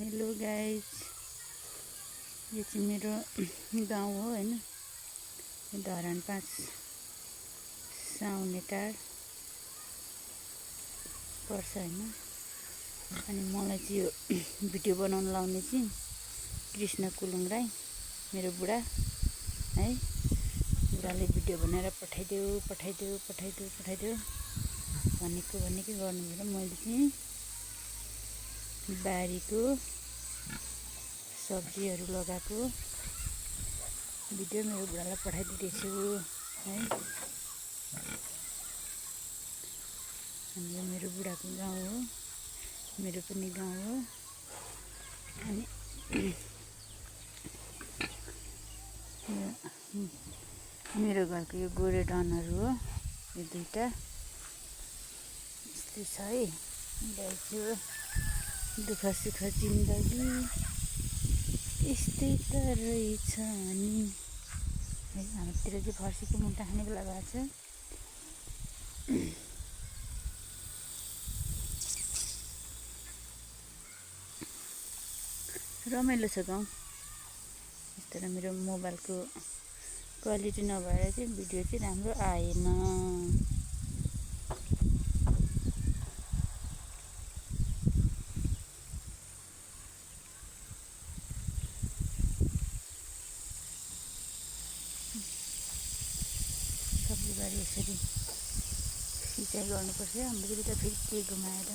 Hello guys, यो चाहिँ मेरो गाउँ हो हैन। धरान 5 साउनेटार पर्छ हैन। अनि मलाई चाहिँ यो भिडियो बनाउन लाउने चाहिँ कृष्ण कुलुङ राई, मेरो बुढा है। बुढाले भिडियो बनाएर पठाइदेऊ भनेकै गर्नुभयो। मैले चाहिँ बारीको सब्जीहरू लगाएको भिडियो मेरो बुढालाई पठाइदिँदैछु है। अनि यो मेरो बुढाको गाउँ हो, मेरो पनि गाउँ हो। अनि मेरो घरको यो गोरेडनहरू हो, यो दुईटा यस्तै छ है। गाईको दुःख सुख जिन्दगी यस्तै त रहेछ नि है। हाम्रोतिर चाहिँ फर्सीको मुन्टा खाने बेला भएको छ। रमाइलो छ गाउँ। तर मेरो मोबाइलको क्वालिटी नभएर चाहिँ भिडियो चाहिँ राम्रो आएन। सब्जी बारी यसरी सिँचाइ गर्नुपर्छ। हाम्रोतिर त फेरि के घुमाएर